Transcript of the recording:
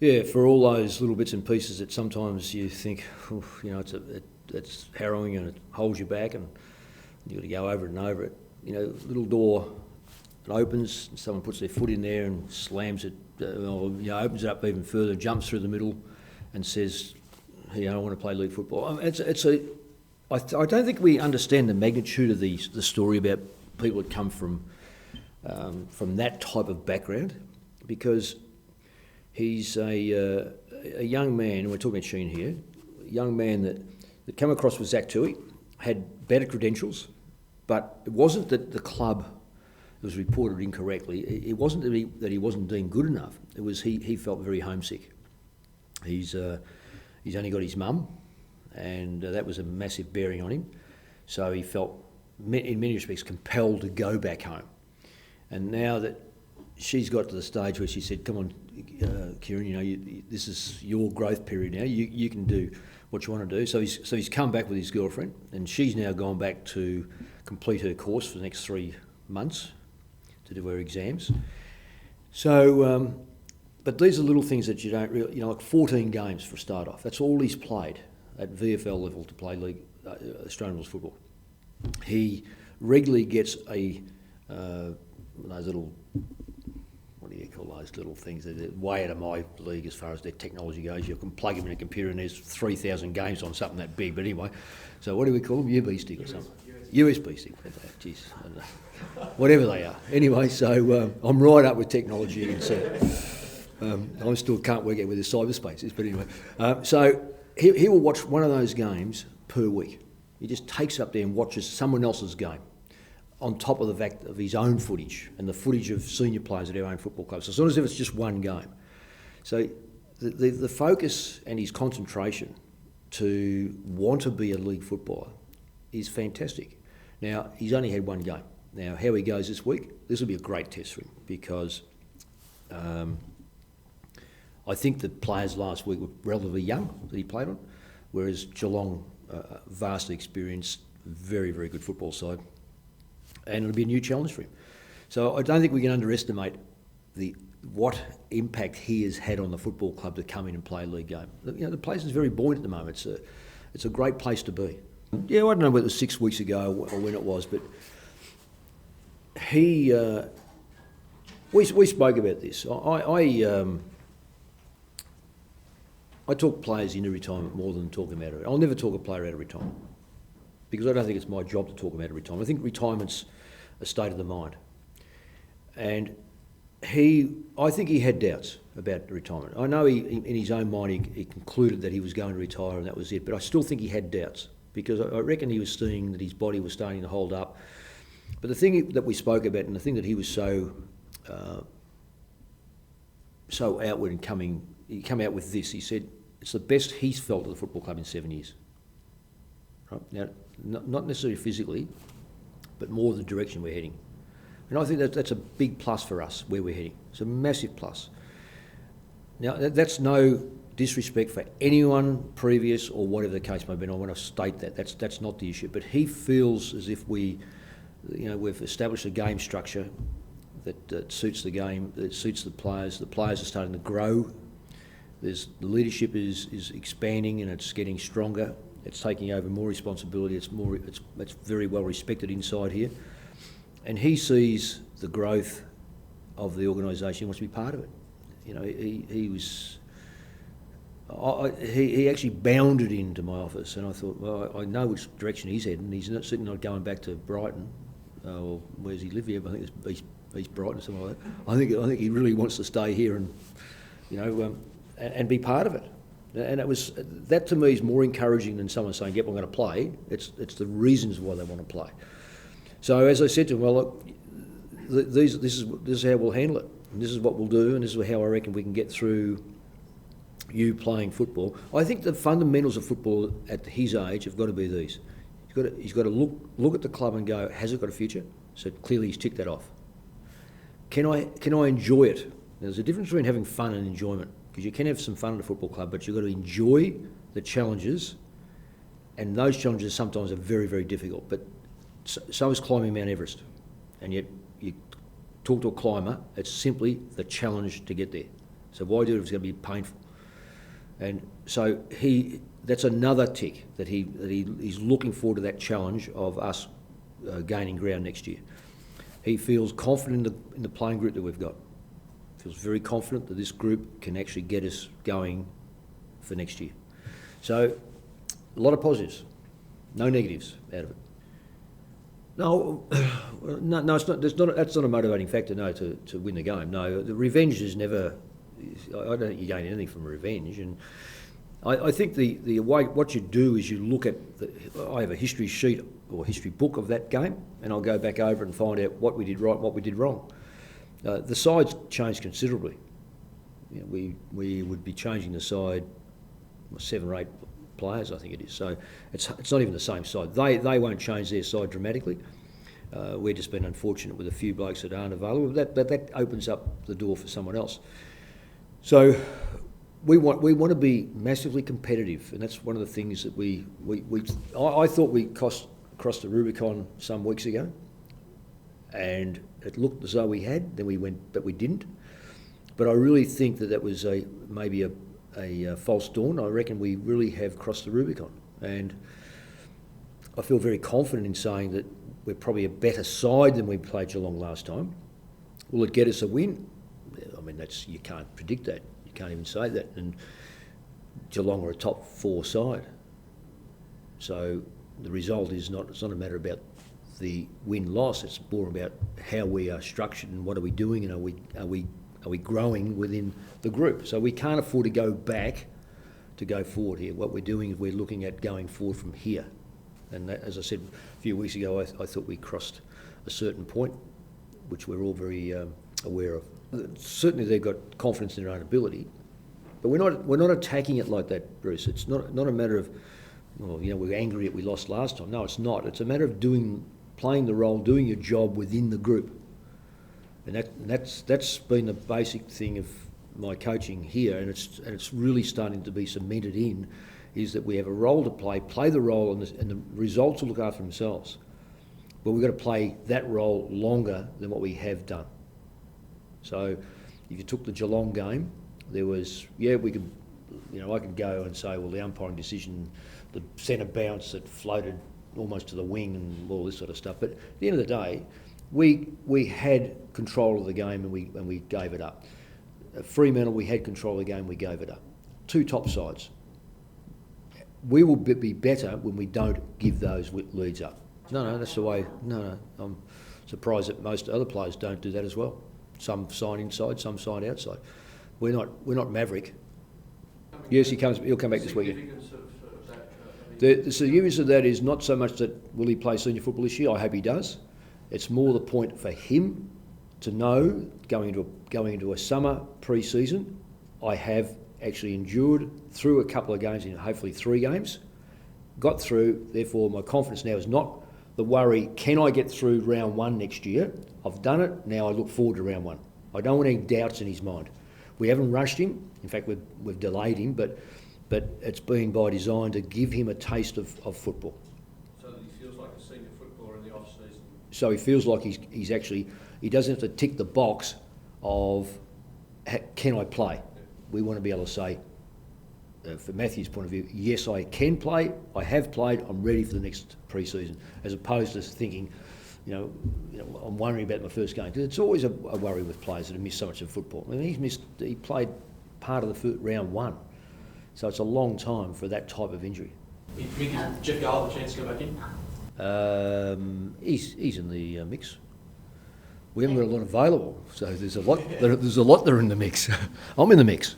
Yeah, for all those little bits and pieces that sometimes you think, it's harrowing and it holds you back and you've got to go over it and over it. Little door opens, and someone puts their foot in there and slams it, opens it up even further, jumps through the middle and says, hey, I want to play league football. I don't think we understand the magnitude of the story about people that come from that type of background, because he's a young man, and we're talking about Sheen here, a young man that came across with Zach Toohey, had better credentials, but it wasn't that the club was reported incorrectly. It wasn't that he wasn't deemed good enough. It was he felt very homesick. He's only got his mum, and that was a massive bearing on him. So he felt, in many respects, compelled to go back home. And now that she's got to the stage where she said, "Come on, Kieran, this is your growth period now. You can do what you want to do." So he's come back with his girlfriend, and she's now gone back to complete her course for the next 3 months to do her exams. So, but these are little things that you don't really, like 14 games for a start off. That's all he's played at VFL level to play league Australian rules football. He regularly gets those little, what do you call those little things? They're way out of my league as far as their technology goes. You can plug them in a computer and there's 3,000 games on something that big. But anyway, so what do we call them? USB stick or something? USB stick. Jeez, I don't know. Whatever they are. Anyway, so I'm right up with technology, and so I still can't work out where the cyberspace is. But anyway, so he will watch one of those games per week. He just takes up there and watches someone else's game, on top of the fact of his own footage and the footage of senior players at our own football clubs. So it's not as if it's just one game. So the focus and his concentration to want to be a league footballer is fantastic. Now, he's only had one game. Now, how he goes this week, this will be a great test for him, because I think the players last week were relatively young that he played on, whereas Geelong, vastly experienced, very, very good football side. And it'll be a new challenge for him. So I don't think we can underestimate what impact he has had on the football club to come in and play a league game. The place is very buoyant at the moment. It's a great place to be. Yeah, I don't know whether it was 6 weeks ago or when it was, but we spoke about this. I talk players into retirement more than talk them out of it. I'll never talk a player out of retirement, because I don't think it's my job to talk them out of retirement. I think retirement's a state of the mind. And I think he had doubts about retirement. I know in his own mind he concluded that he was going to retire and that was it, but I still think he had doubts, because I reckon he was seeing that his body was starting to hold up. But the thing that we spoke about, and the thing that he was so outward and he came out with this, he said it's the best he's felt at the football club in 7 years. Right? Now, not necessarily physically, but more the direction we're heading. And I think that's a big plus for us, where we're heading. It's a massive plus. Now, that's no disrespect for anyone previous or whatever the case may be. I want to state that. That's not the issue. But he feels as if we've established a game structure that suits the game, that suits the players. The players are starting to grow. The leadership is expanding and it's getting stronger. It's taking over more responsibility. It's very well respected inside here, and he sees the growth of the organisation. He wants to be part of it. He actually bounded into my office, and I thought, well, I know which direction he's heading. He's certainly not going back to Brighton, or where's he live here? I think it's East Brighton or something like that. I think he really wants to stay here and be part of it. And it was that, to me, is more encouraging than someone saying, "Yep, I'm going to play." It's the reasons why they want to play. So as I said to him, well, look, this is how we'll handle it, and this is what we'll do, and this is how I reckon we can get through you playing football. I think the fundamentals of football at his age have got to be these. He's got to look at the club and go, has it got a future? So clearly he's ticked that off. Can I enjoy it? There's a difference between having fun and enjoyment, because you can have some fun at a football club, but you've got to enjoy the challenges, and those challenges sometimes are very, very difficult. But so is climbing Mount Everest, and yet you talk to a climber, it's simply the challenge to get there. So why do it if it's going to be painful? And so that's another tick that he's looking forward to that challenge of us gaining ground next year. He feels confident in the playing group that we've got. Feels very confident that this group can actually get us going for next year. So a lot of positives, no negatives out of it. No, it's not. That's not a motivating factor. No, to win the game. No, the revenge is never. I don't think you gain anything from revenge, and I think the way what you do is you look at. I have a history sheet or history book of that game, and I'll go back over and find out what we did right and what we did wrong. The sides changed considerably. You know, we would be changing the side 7 or 8 players, I think it is. So it's not even the same side. They won't change their side dramatically. We've just been unfortunate with a few blokes that aren't available. That opens up the door for someone else. So we want to be massively competitive, and that's one of the things that I thought we crossed the Rubicon some weeks ago, and it looked as though we had. Then we went, but we didn't. But I really think that was maybe a false dawn. I reckon we really have crossed the Rubicon, and I feel very confident in saying that we're probably a better side than we played Geelong last time. Will it get us a win? I mean, you can't predict that. You can't even say that. And Geelong are a top 4 side, so the result is not. It's not a matter about the win-loss. It's more about how we are structured and what are we doing, and are we growing within the group. So we can't afford to go back to go forward here. What we're doing is we're looking at going forward from here. And that, as I said a few weeks ago, I thought we crossed a certain point, which we're all very aware of. Certainly they've got confidence in their own ability, but we're not attacking it like that, Bruce. It's not a matter of, well, you know, we're angry that we lost last time. No, it's not. It's a matter of playing the role, doing your job within the group. And that's been the basic thing of my coaching here, and it's really starting to be cemented in, is that we have a role to play the role, and the results will look after themselves. But we've got to play that role longer than what we have done. So if you took the Geelong game, there was, we could, you know, I could go and say, well, the umpiring decision, the centre bounce that floated almost to the wing and all this sort of stuff. But at the end of the day, we had control of the game and we gave it up. Fremantle, we had control of the game, we gave it up. 2 top sides. We will be better when we don't give those leads up. No, that's the way. No, I'm surprised that most other players don't do that as well. Some sign inside, some sign outside. We're not Maverick. Yes, he'll come back this weekend. The significance of that is not so much that will he play senior football this year. I hope he does. It's more the point for him to know going into a summer pre-season, I have actually endured through a couple of games, in hopefully 3 games, got through. Therefore, my confidence now is not the worry, can I get through round 1 next year? I've done it, now I look forward to round 1. I don't want any doubts in his mind. We haven't rushed him. In fact, we've delayed him, but it's been by design to give him a taste of football. So that he feels like a senior footballer in the off-season? So he feels like he's actually, he doesn't have to tick the box of, can I play? We want to be able to say, from Matthew's point of view, yes, I can play, I have played, I'm ready for the next pre-season, as opposed to thinking, you know, I'm worrying about my first game. Because it's always a worry with players that have missed so much of football. I mean, he played part of the round 1, so it's a long time for that type of injury. Mick, has Jeff Garland a chance to go back in? He's in the mix. We haven't got a lot available, so there's a lot that are in the mix. I'm in the mix.